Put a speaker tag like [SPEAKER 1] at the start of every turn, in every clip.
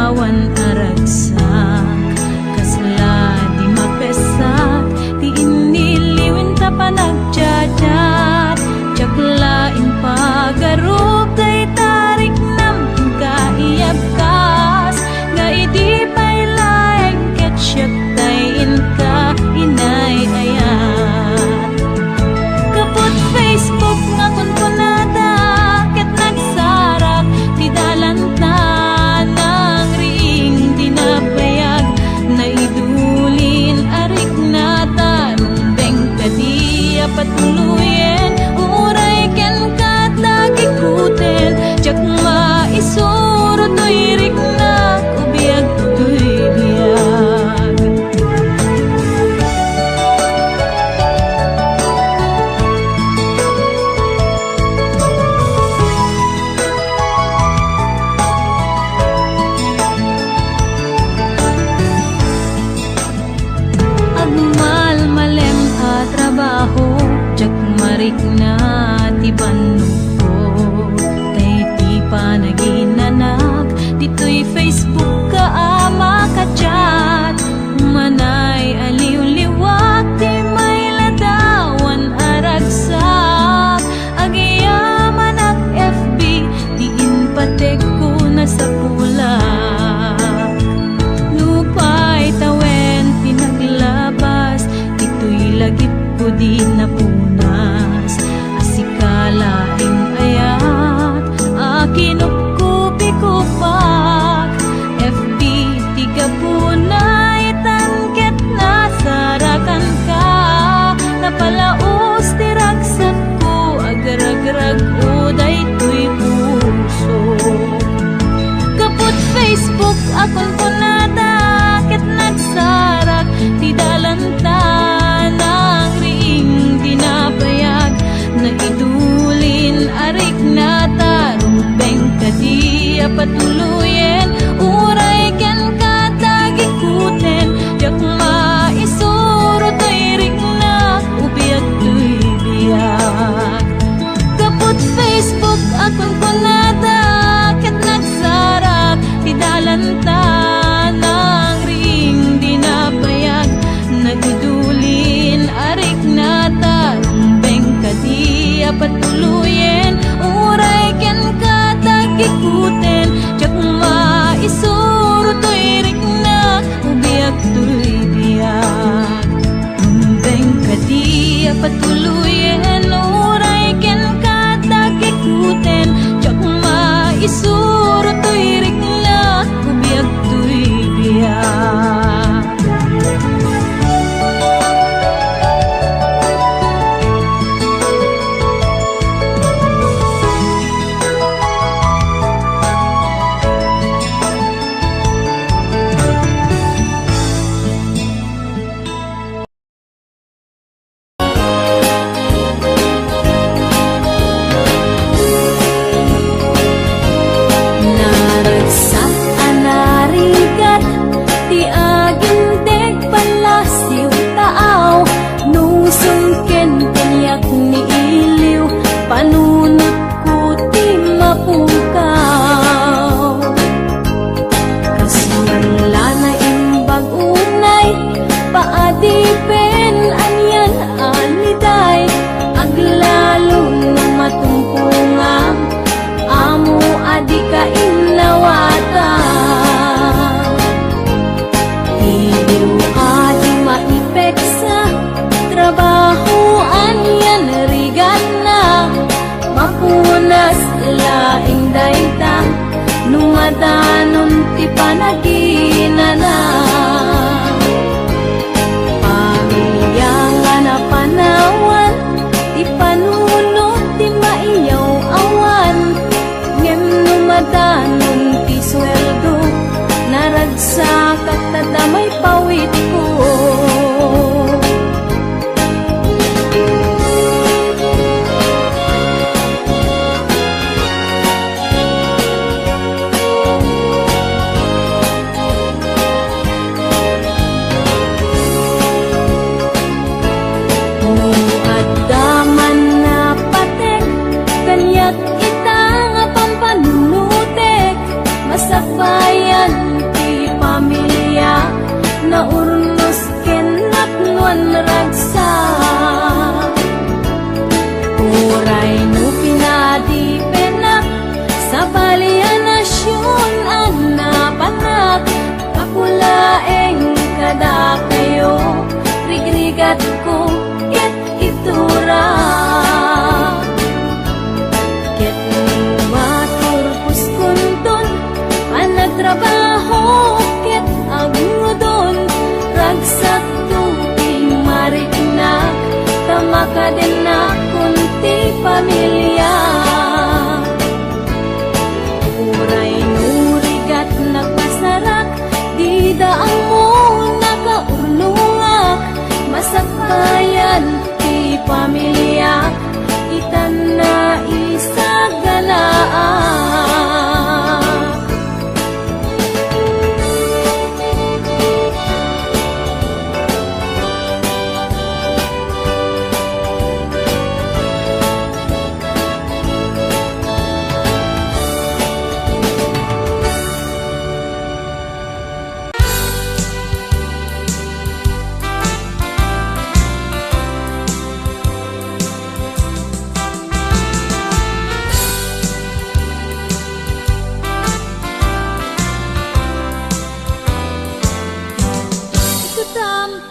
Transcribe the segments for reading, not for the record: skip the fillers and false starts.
[SPEAKER 1] dawan aragsak, kasla di mapesak, di iniliwin ta pa nagchat-chat, tsaklain pagarup day tarik nam kaiyabkas, nga idi pay laeng ketsyat tayin ka inay ayat. Kaput Facebook nga kunkunada, ket nagsarak ti dalanta nang ring dinabayag, naidulin arik na tarumbeng kadi patuluyen, uray ken katagikuten, jak maisuro to'y riknak, ubiyag to'y biyag. Agmal malem a trabaho, jak marik na ti banoko, tay ti panaginanak, dito'y Facebook ka ama ka-chat, manay aliw-liwak, ti may ladawan aragsak, agiyaman ak FB, di inpatek ko na sa pulak, lupay tawen pinaglabas, dito'y lagip ko di napunas, asikalaing ayat, akinupkupi kupak, FB tiga punay tanket na sarakan ka, napalaos tiragsak ko, agarag-rag uday to'y puso. Kaput Facebook akon kunada, ket nagsarak ti dalanta nang ring dinapayag, naidulin arik na tarumbeng kadi patuluyen, uray ken katagikuten, jak maisuro to'y riknak, ubiyag to'y biyag. Kaput Facebook akon kunada, ket nagsarak ti dalanta nang ring dinapayag, nagdulin arik na tarumbeng kadi patuluyen, uray ken katagikuten, jak maisuro to'y riknak, ubiyag to'y biyag. Rumbeng kadi patuluyen, uray ken katagikuten, jak maisuro to'y riknak, ubiyag to'y biyag. Naragsak anarigat, ti aging deg palasiw taaw, nusungken kanyak ni iliw, panunot ko ti mapukaw. Kaswala na imbag unay, paadipen anyan aniday, aglalong na matungkungang, amo adi ka inawata. Iliw adi maipeksa, trabaho anyan rigan na, mapunas laing dayta, numadanon ti panaginana. Pamilya nga na panawan, ti panunot ti maiyaw awan, ngem numadanon ti sweldo, naragsak at tadamay pawit ko. palyanasyon anapanak kapulaeng kada kayo rigrigat ko ket itura ket watur puskunton panagtrabaho ket agudon ragsak tuting mariknak tamakadenak kunti pamilya uray nurigat nagpasarak di daang mo nakaurnungak masakbayan ti pamilya itan na isagalaak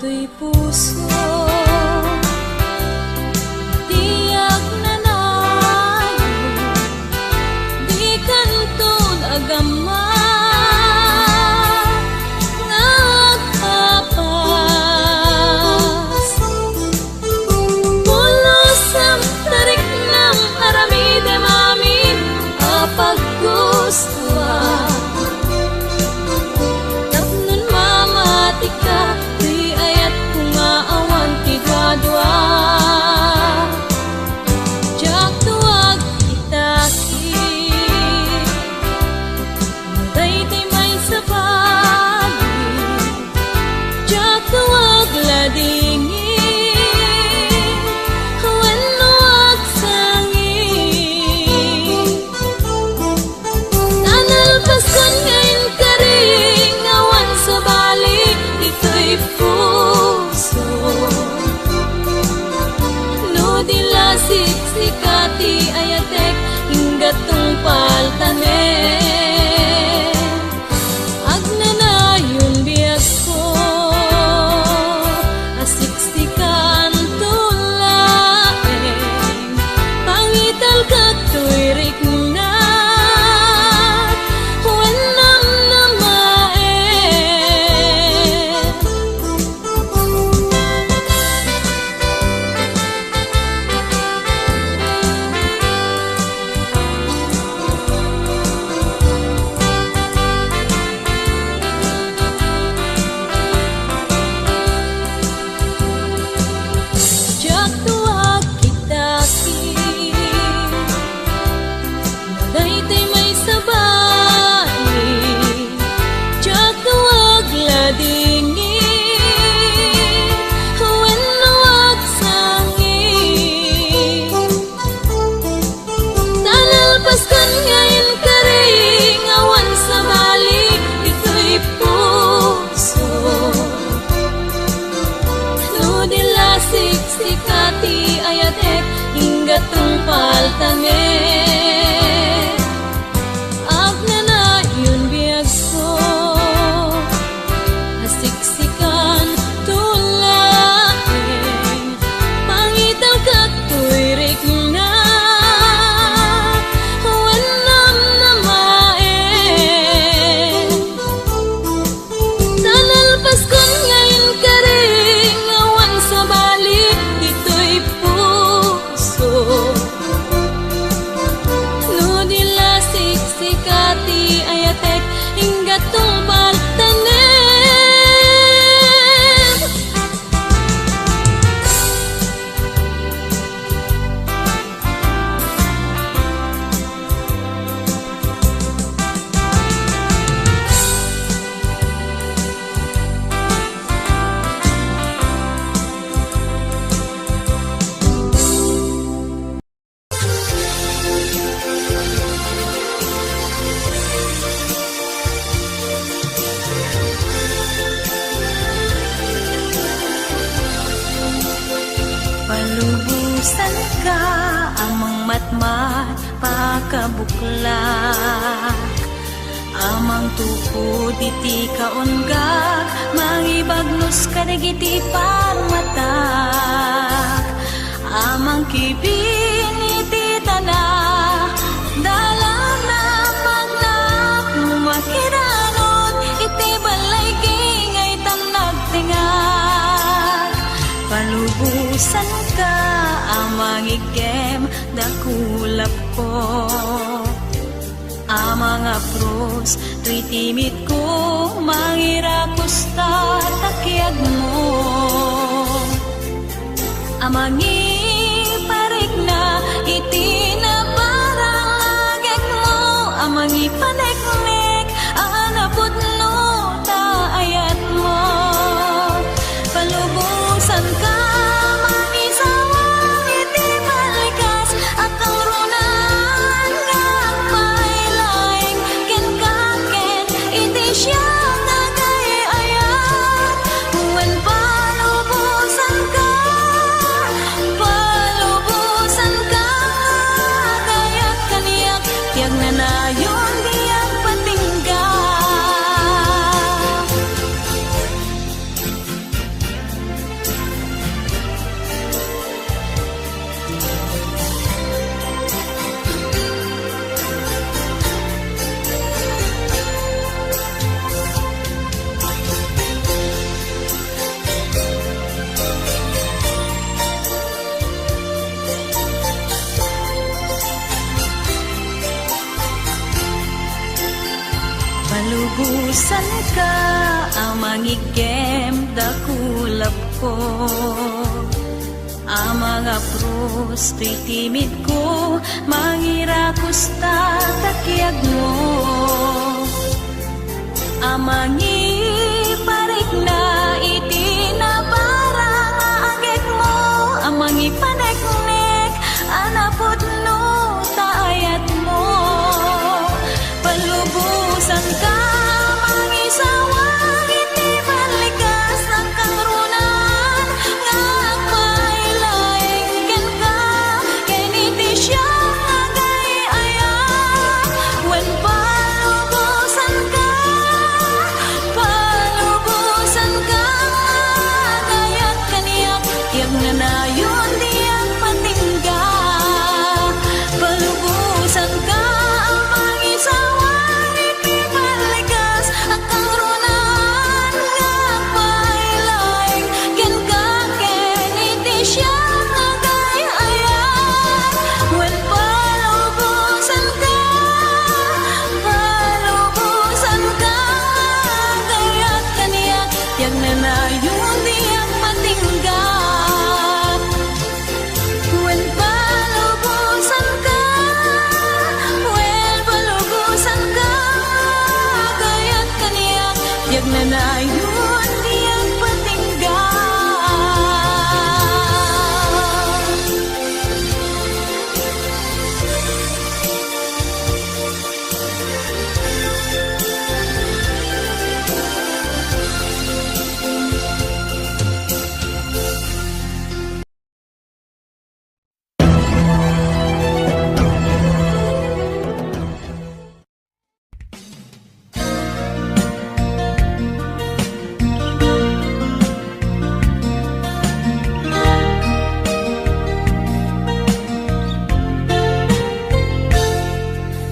[SPEAKER 1] to'y puso tiyak na nayo di kanton agama ngagkapas pulos ang tarik ng aramide mamin apaggustuhan tapnon mamatika dua jak tuag kitaki daytoy may sabali jak tuag ladingi wenno agsangi tanalpasan ngayon karing awan sabali ito'y puso siksikati ayatek hingga tungpal tane agnanayon biag ko asiksikan tulaeng pangital kato'y rikna wenang namaen siksikati ayatek hingga tungpal tane agnanayon biag ko asiksikan tulaeng pangital kato'y rikna wenang namaen tanalpas kon ngayon karing awan sabali ito'y puso no dila siksikati ayatek hingga tungpal tanem palubusan ka amang matmat pakabuklak. Amang tukod iti kaunggak, mangibagnos kadagiti parmatak. Amang kibin iti tanah, dalam na magnap makiranot, iti balay kingay tanag tingag. Palubusan ka amang igem dakulap ko. Amang apros, tuy timid ko, mangirakos ta takyag mo. Amang iparik na, iti na parang lagek mo. Amang ipaneknek, anapot no, taayat mo. Palubusan ka, mangisawang iti balikas, at ang runan nga pailaing, ken kaken, iti siya nga gayayat. When palubusan ka, gayak kaniyak, tiyag na nayon diyak patingga. Palubusan ka, amang igem dakulap ko. Amang apros, tuy timid ko, mangirakos ta takyag mo. Amang iparik na, iti na parang aagek mo. Amang ipaneknek, anapot no, taayat mo. Palubusan ka, mangisawang iti balikas, ang kangrunan nga pailaing, ken ka, ken iti siya nga gayayat. When palubusan ka, gayak kaniyak, tiyag na nayon diyak patingga. Palubusan ka, amang isawang iti balikas, at ang runan nga pailaing, ken kaken iti siya nga gayayat. When palubusan ka, gayak kaniyak, tiyag na nayon diyak patingga. When palubusan ka, gayak kaniyak, tiyag na nayon diyak patingga.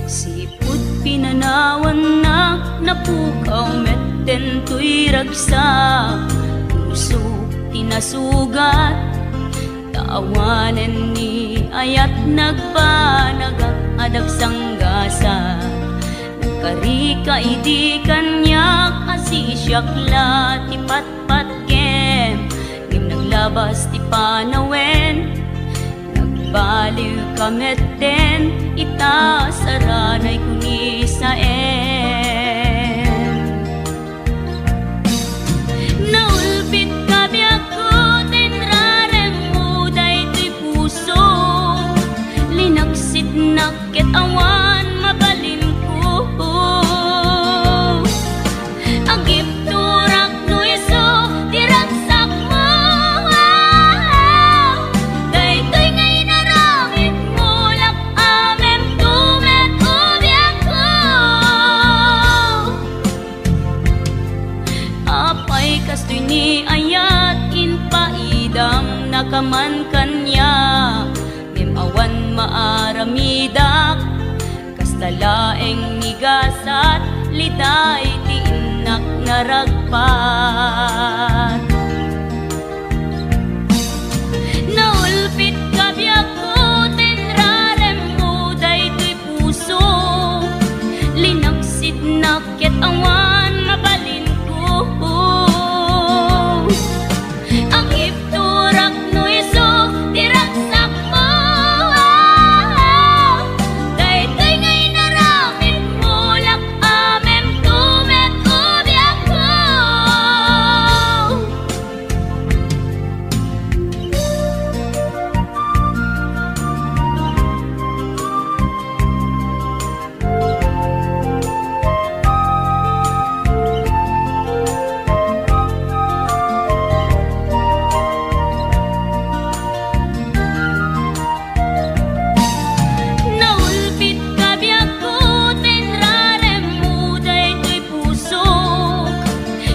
[SPEAKER 1] Siput pinanawan na, napukaw metten tuy ragsak. Puso tinasugat, taawanen ni ayat nagpanagak adag sanggasa. Nagkarika idi kanyak, asisyakla ti patpatkem. Ngim naglabas ti panawen, nagbaliw kametten, itasaranay kuni sa naulpit kabiyak ko, tinrarem mo daytoy puso. Linaksit nakit awan, mabalin ko. Agip turak no iso, tiraksak mo. Daytoy ngay naramit mo, lak amem to. Kalaeng migasat liday ti inak nga ragpat. Naulpit ka biyak ko tinrarem mo daytoy puso, linaksid naket awan mabalin ko. Ang ipturak no iso tiraksak mo, daytoy ngay naramit mo lak amem tumet ubiyak ko. Naulpit ka biyak ko tinrarem mo daytoy puso,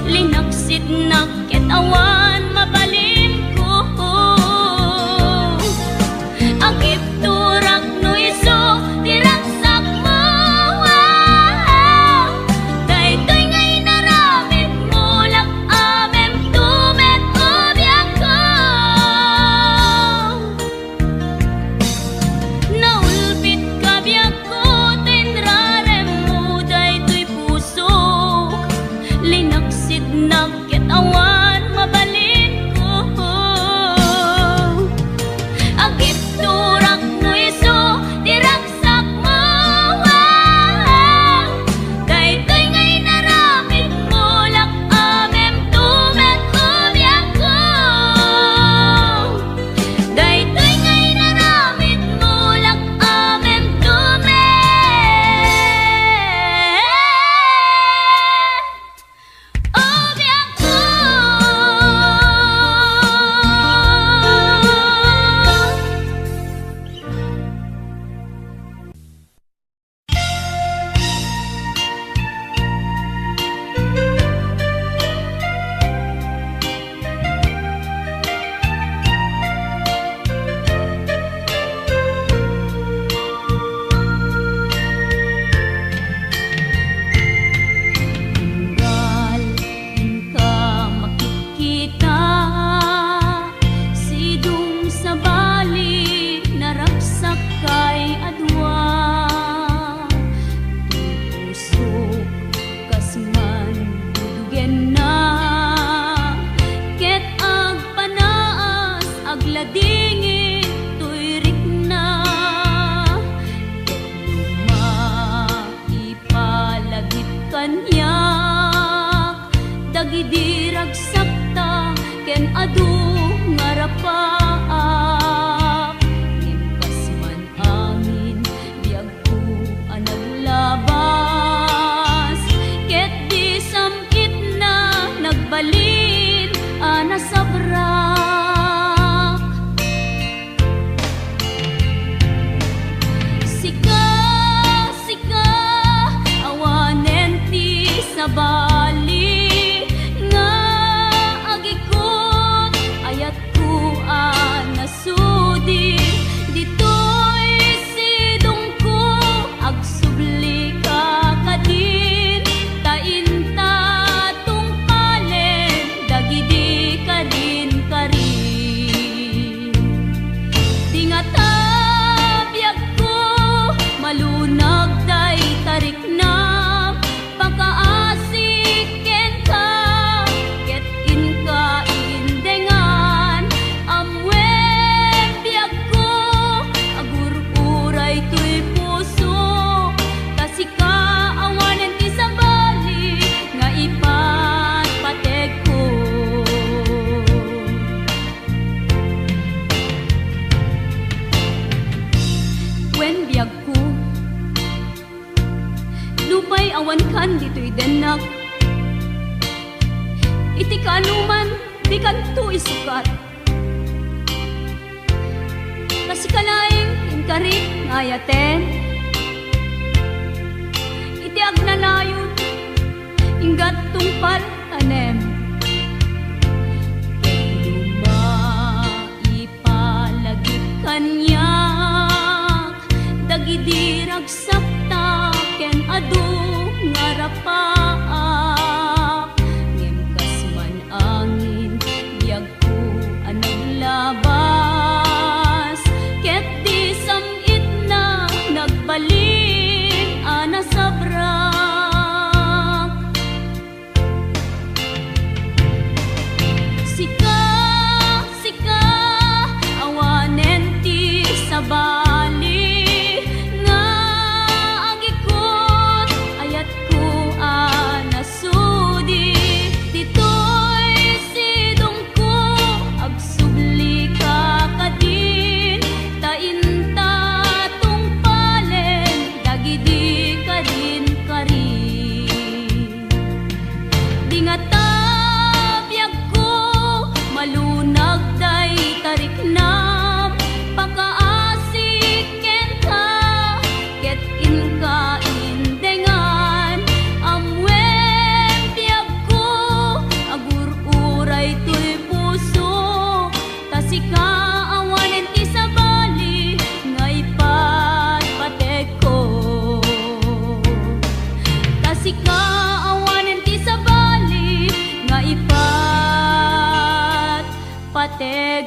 [SPEAKER 1] linaksid naket awan mabalin ko. Ang ipturak no iso tiraksak mo, daytoy ngay naramit mo lak amem tumet ubiyak ko. Naulpit ka biyak ko tinrarem mo daytoy puso, linaksid naket awan mabalin ko. Ang ipturak no iso tiraksak mo, daytoy ngay naramit mo lak amem tumet ubiyak ko. Daytoy ngay naramit mo lak amem tumet ubiyak ko. Tunggal ka makikita, sidong sa bali naraksak kay adwa. Pusok kasman dudugen na, ket ag panaas agladingit tuyrik na. Maipalagit kanyak dagidirag sakta ken adu ngarapaak. Ngimkas man angin biag ko anaglabas, ket di samkit na nagbalin ana sabrak. Sika, sika, awanen ti sa bali, nga agikot ayat ko anasudi. Ditoy sidong ko agsubli ka kadin, tainta tungpalen dagidi kadin karin. Tingata biag ko malunag day tarik na, pagkaasik ken ka ket inka indengan. Amwen biag ko agur-uray tuy puso, kasika awanen ti sa bali nga ipatpateg ko. Wen biag ko lupay awan kan dito'y denak, iti kanuman di kanto isukat. Kasi kalaing inkarit ngayaten, iti agnanayon inggat tungpal tanem. Lumaipalagit kanyak dagidirag sapta adu ngarapaak ngem kasman angin biag ko anong labas ket di samit na nagbaling ana sabrak sika sika awanen ti sabali nga agikot ayat ko anasudi ditoy sidong ko agsubli ka kadin tainta tung palen dagidi kadin karin di nga tabiyag ko malunag day tariknam pakaasik ken ka ket inka indengan amwen biyag ko agur-uray to'y puso tasika awanen ti sabali nga ipatpatek ko tasika awanen ti sabali nga ipatpateg